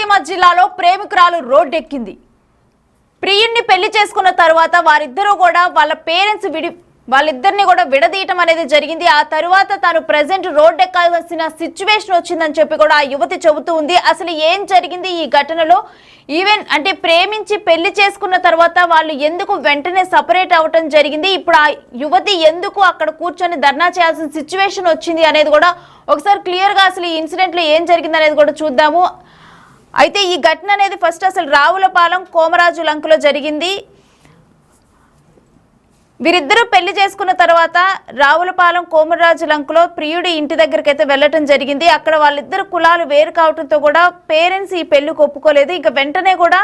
నిజామాబాద్ జిల్లాలో ప్రేమికురాలు రోడ్డెక్కింది. ప్రియుణ్ణి పెళ్లి చేసుకున్న తర్వాత వారిద్దరూ కూడా వాళ్ళిద్దరిని కూడా విడదీయటం అనేది జరిగింది. ఆ తర్వాత తాను ప్రెసెంట్ రోడ్డెక్కాల్సిన సిచ్యువేషన్ వచ్చిందని చెప్పి కూడా ఆ యువతి చెబుతూ ఉంది. అసలు ఏం జరిగింది ఈ ఘటనలో? ఈవెన్ అంటే ప్రేమించి పెళ్లి చేసుకున్న తర్వాత వాళ్ళు ఎందుకు వెంటనే సపరేట్ అవటం జరిగింది? ఇప్పుడు ఆ యువతి ఎందుకు అక్కడ కూర్చొని ధర్నా చేయాల్సిన సిచ్యువేషన్ వచ్చింది అనేది కూడా ఒకసారి క్లియర్ గా అసలు ఈ ఇన్సిడెంట్ లో ఏం జరిగింది అనేది కూడా చూద్దాము. అయితే ఈ ఘటన అనేది ఫస్ట్ అసలు రావులపాలెం కోమరాజు లంకలో జరిగింది. వీరిద్దరూ పెళ్లి చేసుకున్న తర్వాత రావులపాలెం కోమరాజు లంకలో ప్రియుడి ఇంటి దగ్గరికి అయితే వెళ్ళటం జరిగింది. అక్కడ వాళ్ళిద్దరు కులాలు వేరు కావడంతో కూడా పేరెంట్స్ ఈ పెళ్లికి ఒప్పుకోలేదు. ఇక వెంటనే కూడా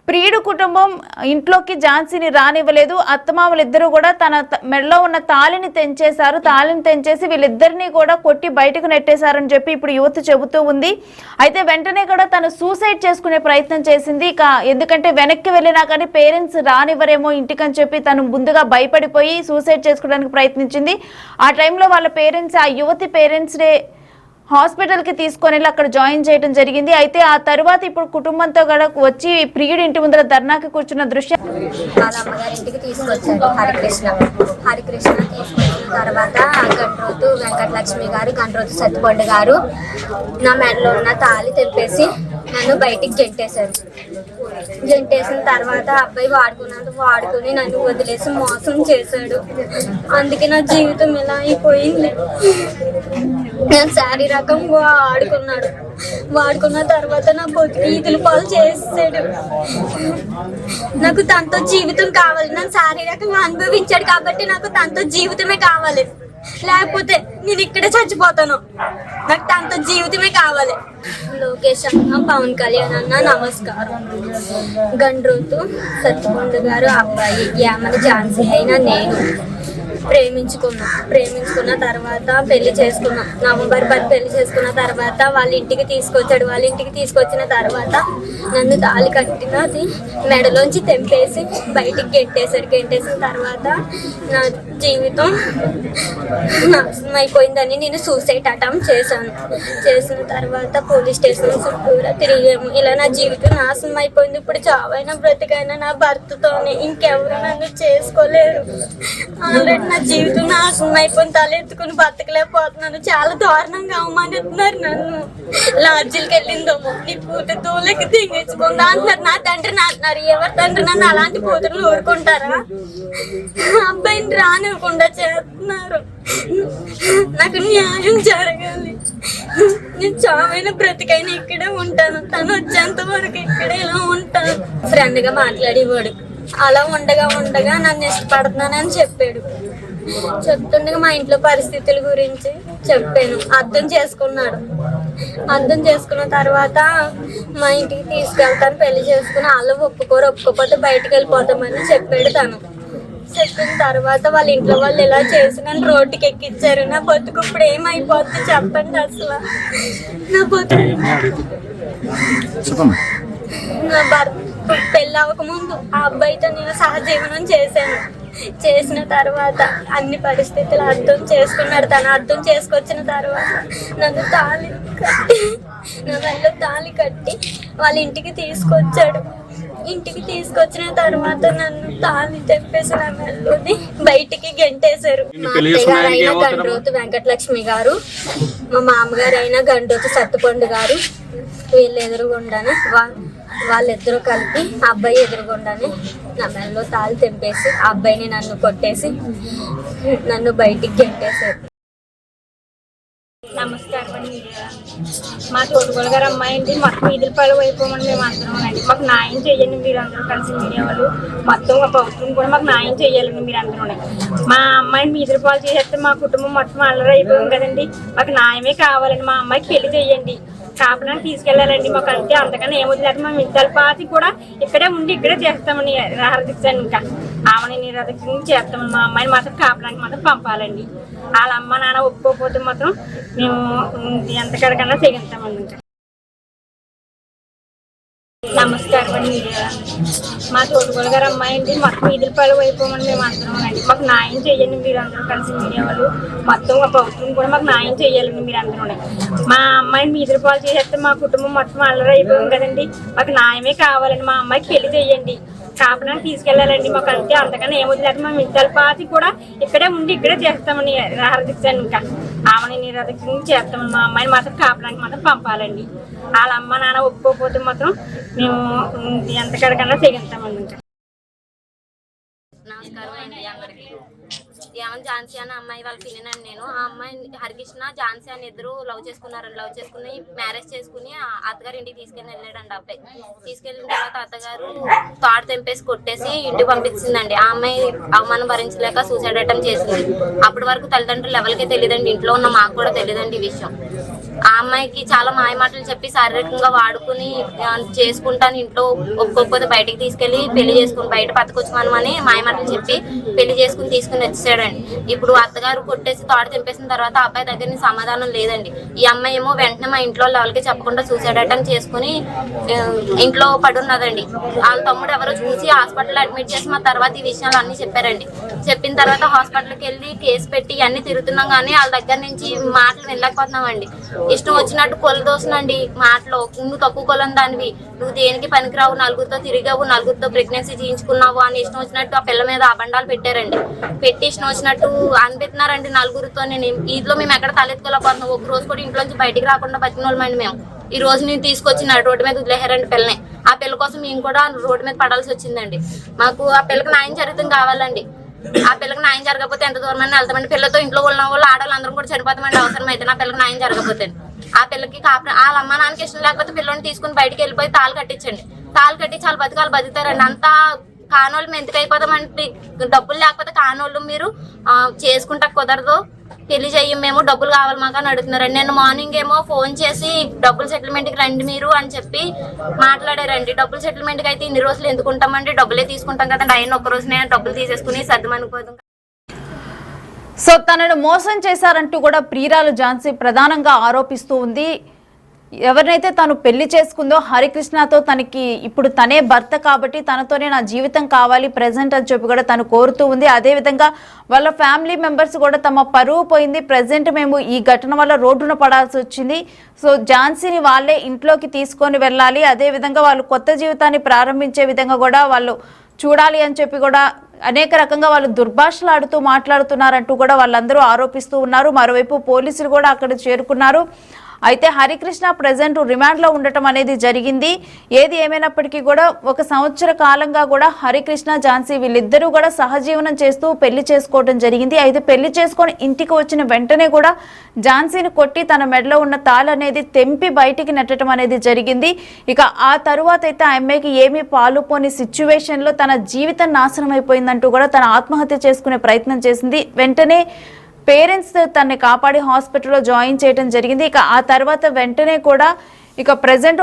ప్రియుడు కుటుంబం ఇంట్లోకి ఝాన్సీని రానివ్వలేదు. అత్తమామలు ఇద్దరు కూడా తన మెడలో ఉన్న తాళిని తెంచేశారు. తాళిని తెంచేసి వీళ్ళిద్దరినీ కూడా కొట్టి బయటకు నెట్టేశారని చెప్పి ఇప్పుడు యువతి చెబుతూ ఉంది. అయితే వెంటనే కూడా తను సూసైడ్ చేసుకునే ప్రయత్నం చేసింది. ఎందుకంటే వెనక్కి వెళ్ళినా కానీ పేరెంట్స్ రానివ్వరేమో ఇంటికని చెప్పి తను ముందుగా భయపడిపోయి సూసైడ్ చేసుకోవడానికి ప్రయత్నించింది. ఆ టైంలో వాళ్ళ పేరెంట్స్ ఆ యువతి పేరెంట్స్నే హాస్పిటల్కి తీసుకొని వెళ్ళి అక్కడ జాయిన్ చేయడం జరిగింది. అయితే ఆ తర్వాత ఇప్పుడు కుటుంబంతో కూడా వచ్చి ప్రియుడి ఇంటి ముందర ధర్నాకి కూర్చున్న దృశ్యం. వాళ్ళ అమ్మగారి ఇంటికి తీసుకొచ్చాడు హరికృష్ణ తీసుకొచ్చిన తర్వాత గండ్రోతు వెంకటలక్ష్మి గారు, గండ్రోతు సత్తిపండు గారు నా మెడలో ఉన్న తాళి తెంపేసి నన్ను బయటికి గెంటేసిన తర్వాత అబ్బాయి వాడుకుని నన్ను వదిలేసి మోసం చేశాడు. అందుకే నా జీవితం ఇలా అయిపోయింది. నేను శారీరకంగా వాడుకున్న తర్వాత నా బతుకు ఈదుల పాలు చేసాడు. నాకు తనతో జీవితం కావాలి. నన్ను శారీరకంగా అనుభవించాడు కాబట్టి నాకు తనతో జీవితమే కావాలి. లేకపోతే నేను ఇక్కడే చచ్చిపోతాను. నాకు తనతో జీవితమే కావాలి. లోకేష్ అన్న, పవన్ కళ్యాణ్ అన్న నమస్కారం. గండ్రోతు సత్తిపండు గారు అబ్బాయి యామల ఝాన్సీ అయినా నేను ప్రేమించుకున్న తర్వాత పెళ్లి చేసుకున్నాం. నవంబర్ 10 పెళ్లి చేసుకున్న తర్వాత వాళ్ళ ఇంటికి తీసుకొచ్చాడు. వాళ్ళ ఇంటికి తీసుకొచ్చిన తర్వాత నన్ను తాళి కట్టినది మెడలోంచి తెంపేసి బయటికి గెంటేసిన తర్వాత నా జీవితం నాశనం అయిపోయిందని నేను సూసైడ్ అటెంప్ట్ చేసిన తర్వాత పోలీస్ స్టేషన్ చుట్టూరా తిరిగాము. ఇలా నా జీవితం నాశనం అయిపోయింది. ఇప్పుడు చావైనా బ్రతికైనా నా భర్తతోనే, ఇంకెవరు నన్ను చేసుకోలేరు. ఆల్రెడీ నా జీవితం నాశనం అయిపోయింది. తలెత్తుకుని బతకలేకపోతున్నాను. చాలా దారుణంగా అవమానిస్తున్నారు నన్ను. లాడ్జీలకి వెళ్ళిందేమో నీ పూర్తి తోలకి తెగించుకుందా అంటున్నారు. నా తండ్రి అంటున్నారు. ఎవరి తండ్రి నన్ను అలాంటి కూతురులు ఊరుకుంటారా? అబ్బాయిని రానివ్వకుండా చేస్తున్నారు. నాకు న్యాయం జరగాలి. నేను చావైనా బ్రతికైనా ఇక్కడే ఉంటాను. తను వచ్చేంత వరకు ఇక్కడే ఇలా ఉంటాను. ఫ్రెండ్గా మాట్లాడేవాడు. అలా ఉండగా నన్ను ఇష్టపడుతున్నానని చెప్పాడు. చెప్తుండగా మా ఇంట్లో పరిస్థితుల గురించి చెప్పాను. అర్థం చేసుకున్న తర్వాత మా ఇంటికి తీసుకెళ్తాను, పెళ్లి చేసుకుని వాళ్ళు ఒప్పుకోకపోతే బయటకు వెళ్ళిపోతామని చెప్పాడు. తను చెప్పిన తర్వాత వాళ్ళ ఇంట్లో వాళ్ళు ఇలా చేసి నన్ను రోడ్డుకి ఎక్కించారు. నా బతుకు ఇప్పుడు ఏమైపోద్ది చెప్పండి. అసలు నా బతుకు నా భర్త పెళ్ళి అవ్వకముందు ఆ అబ్బాయితో నేను సహజీవనం చేసిన తర్వాత అన్ని పరిస్థితులు అర్థం చేసుకున్నాడు. తను అర్థం చేసుకొచ్చిన తర్వాత నన్ను నా మెడలో తాళి కట్టి వాళ్ళ ఇంటికి తీసుకొచ్చాడు. ఇంటికి తీసుకొచ్చిన తర్వాత నన్ను తాళి తెంపేసి నా మెడలోని బయటికి గెంటేశారు. మా అత్తగారు అయిన గండ్రోతు వెంకటలక్ష్మి గారు, మా మామగారు అయిన గండ్రోతు సత్తిపండు గారు వీళ్ళు ఎదురుగుండానే వాళ్ళిద్దరూ కలిపి ఆ అబ్బాయి ఎదురుగుండానే నా మెడలో తాళి తెంపేసి ఆ అబ్బాయిని నన్ను కొట్టేసి నన్ను బయటికి గెంటేశారు. నమస్కారం అండి. మా తోటగోలు గారు అమ్మాయి అండి. మొత్తం ఈదుల పాలు అయిపోమని మేము అందరం అండి. మాకు న్యాయం చేయండి. మీరు అందరూ కలిసి మీడియా వాళ్ళు మొత్తం మా ప్రభుత్వం కూడా మాకు న్యాయం చేయాలండి. మీరు అందరూ మా అమ్మాయిని ఈదుల పాలు చేసేస్తే మా కుటుంబం మొత్తం అల్లరి అయిపోయింది కదండి. మాకు న్యాయమే కావాలండి. మా అమ్మాయికి పెళ్లి చేయండి. కాపునాన్ని తీసుకెళ్ళాలండి. మాకు అంతే, అంతకన్నా ఏమవుతుంది. మా మిగతాల పాతి కూడా ఇక్కడే ఉండి ఇక్కడే చేస్తామని నిరాదీక్షను ఇంకా ఆమెని నిరాదీక్ష చేస్తామని మా అమ్మాయిని మాత్రం కాపునానికి మాత్రం పంపాలండి. వాళ్ళ అమ్మ నాన్న ఒప్పుకోకపోతే మాత్రం మేము ఎంతకడకన్నా తెగిస్తామండి ఇంకా. నమస్కారం అండి మీడియా. మా తోటగోళ్ళ గారు అమ్మాయి అండి మొత్తం వీధుల పాలు అయిపోమని మేము అందరం అండి. మాకు న్యాయం చేయండి మీరు అందరూ కలిసి మీడియా వాళ్ళు. మొత్తం మా ప్రభుత్వం కూడా మాకు న్యాయం చేయాలండి మీరు అందరూ. మా అమ్మాయిని వీధుల పాలు చేసేస్తే మా కుటుంబం మొత్తం అల్లరి అయిపోయింది కదండి. మాకు న్యాయమే కావాలండి. మా అమ్మాయికి పెళ్లి చేయండి, కాపునానికి తీసుకెళ్ళాలండి. మాకు అంతే, అంతకన్నా ఏమొద్దులేదు. మా మిగతా పాతి కూడా ఇక్కడే ఉండి ఇక్కడే చేస్తామని నిరాదీక్షాను. ఇంకా ఆమెని నిరాదీక్ష చేస్తామని మా అమ్మాయిని మాత్రం కాపునానికి మాత్రం పంపాలండి. వాళ్ళ అమ్మ నాన్న ఒప్పుకోకపోతే మాత్రం మేము ఎంతకడకన్నా తెగిస్తామండి. ఇంకా నమస్కారం అండి అందరికి. ఏమన్నా ఝాన్సీ అనే అమ్మాయి వాళ్ళ పిల్లినండి నేను. ఆ అమ్మాయి హరికృష్ణ ఝాన్సీ అని ఇద్దరు లవ్ చేసుకున్నారండి. లవ్ చేసుకుని మ్యారేజ్ చేసుకుని అత్తగారు ఇంటికి వెళ్ళాడండి. అబ్బాయి తీసుకెళ్ళిన తర్వాత అత్తగారు తాడు తెంపేసి కొట్టేసి ఇంటికి పంపించిందండి. ఆ అమ్మాయి అవమానం భరించలేక సూసైడ్ అటెంప్ట్ చేసింది. అప్పటి వరకు తల్లిదండ్రులు ఎవరికీ తెలియదండి, ఇంట్లో ఉన్న మాకు కూడా తెలియదండి ఈ విషయం. ఆ అమ్మాయికి చాలా మాయమాటలు చెప్పి శారీరకంగా వాడుకుని చేసుకుంటాను, ఇంట్లో ఒప్పుకోకపోతే బయటికి తీసుకెళ్లి పెళ్లి చేసుకుని బయట బతకొచ్చుమని మాయమాటలు చెప్పి పెళ్లి చేసుకుని తీసుకుని వచ్చేసాడండి. ఇప్పుడు అత్తగారు కొట్టేసి తాడు తెంపేసిన తర్వాత ఆ అబ్బాయి దగ్గర సమాధానం లేదండి. ఈ అమ్మాయి ఏమో వెంటనే మా ఇంట్లో ఎవరికి చెప్పకుండా సూసైడ్ అటెంప్ట్ చేసుకుని ఇంట్లో పడున్నదండి. వాళ్ళ తమ్ముడు ఎవరో చూసి హాస్పిటల్ అడ్మిట్ చేసి మా తర్వాత ఈ విషయాలు అన్ని చెప్పారండి. చెప్పిన తర్వాత హాస్పిటల్కి వెళ్ళి కేసు పెట్టి అన్ని తిరుగుతున్నాం, కానీ వాళ్ళ దగ్గర నుంచి మాటలు వినలేకపోతున్నామండి. ఇష్టం వచ్చినట్టు కొలదోసనండి మాటలో. నువ్వు తక్కువ కొలని దానివి, నువ్వు దేనికి పనికిరావు, నలుగురితో తిరిగావు, నలుగురితో ప్రెగ్నెన్సీ చేయించుకున్నావు అని ఇష్టం వచ్చినట్టు ఆ పిల్ల మీద అబండాలు పెట్టారండి. పెట్టి ఇష్టం వచ్చినట్టు అనిపెట్టినారండి నలుగురితో. నేను ఈలో మేము ఎక్కడ తలెత్తుకోలేకపోతున్నాం. ఒక రోజు కూడా ఇంట్లోంచి బయటికి రాకుండా బతికిన వాళ్ళమండి మేము. ఈ రోజు నేను తీసుకొచ్చిన రోడ్డు మీద వదిలేహారండి పిల్లని. ఆ పిల్ల కోసం మేము కూడా రోడ్డు మీద పడాల్సి వచ్చిందండి. మాకు ఆ పిల్లకి న్యాయం జరుగుతుంది కావాలండి. ఆ పిల్లకి న్యాయం జరగకపోతే ఎంత దూరం అని వెళ్తామండి. పిల్లతో ఇంట్లో ఉన్న వాళ్ళు ఆడవాళ్ళు అందరం కూడా చనిపోతామండి అవసరం అయితే. నా పిల్లకి న్యాయం జరగకపోతే ఆ పిల్లకి వాళ్ళ అమ్మ నాన్నకి ఇష్టం లేకపోతే పిల్లని తీసుకుని బయటికి వెళ్ళిపోయి తాళి కట్టించండి. తాళి కట్టించి వాళ్ళు బతకాలు బతుకుతారండి. అంతా కానోళ్ళు మేము ఎందుకు అయిపోతామంటే డబ్బులు లేకపోతే కానోళ్ళు మీరు చేసుకుంటా కుదరదు, పెళ్లి చెయ్యం, మేము డబ్బులు కావాలి మాకు అని అడుగుతున్నారండి. నేను మార్నింగ్ ఏమో ఫోన్ చేసి డబ్బులు సెటిల్మెంట్కి రండి మీరు అని చెప్పి మాట్లాడారండి. డబ్బులు సెటిల్మెంట్కి అయితే ఇన్ని రోజులు ఎందుకు ఉంటామండి, డబ్బులే తీసుకుంటాం కదండి. అయిన ఒక్క రోజు నేను డబ్బులు తీసేసుకుని సర్దుమనుకోదు. సో తనను మోసం చేశారంటూ కూడా ప్రియురాలు ఝాన్సీ ప్రధానంగా ఆరోపిస్తూ ఉంది. ఎవరినైతే తను పెళ్లి చేసుకుందో హరికృష్ణతో తనకి ఇప్పుడు తనే భర్త కాబట్టి తనతోనే నా జీవితం కావాలి ప్రెజెంట్ అని చెప్పి కూడా తను కోరుతూ ఉంది. అదేవిధంగా వాళ్ళ ఫ్యామిలీ మెంబర్స్ కూడా తమ పరువు పోయింది, ప్రెజెంట్ మేము ఈ ఘటన వల్ల రోడ్డున పడాల్సి వచ్చింది, సో ఝాన్సీని వాళ్ళే ఇంట్లోకి తీసుకొని వెళ్ళాలి, అదేవిధంగా వాళ్ళు కొత్త జీవితాన్ని ప్రారంభించే విధంగా కూడా వాళ్ళు చూడాలి అని చెప్పి కూడా అనేక రకంగా వాళ్ళు దుర్భాషలాడుతూ మాట్లాడుతున్నారంటూ కూడా వాళ్ళందరూ ఆరోపిస్తూ ఉన్నారు. మరోవైపు పోలీసులు కూడా అక్కడ చేరుకున్నారు. అయితే హరికృష్ణ ప్రెజెంట్ రిమాండ్లో ఉండటం అనేది జరిగింది. ఏది ఏమైనప్పటికీ కూడా 1 సంవత్సర కాలంగా కూడా హరికృష్ణ ఝాన్సీ వీళ్ళిద్దరూ కూడా సహజీవనం చేస్తూ పెళ్లి చేసుకోవడం జరిగింది. అయితే పెళ్లి చేసుకొని ఇంటికి వచ్చిన వెంటనే కూడా ఝాన్సీని కొట్టి తన మెడలో ఉన్న తాళి అనేది తెంపి బయటికి నెట్టడం అనేది జరిగింది. ఇక ఆ తరువాత అయితే ఆ అమ్మాయికి ఏమీ పాలుపోని సిచ్యువేషన్లో తన జీవితం నాశనం అయిపోయిందంటూ కూడా తన ఆత్మహత్య చేసుకునే ప్రయత్నం చేసింది. వెంటనే పేరెంట్స్ తనని కాపాడి హాస్పిటల్లో జాయిన్ చేయడం జరిగింది. ఇక ఆ తర్వాత వెంటనే కూడా ఇక ప్రెజెంట్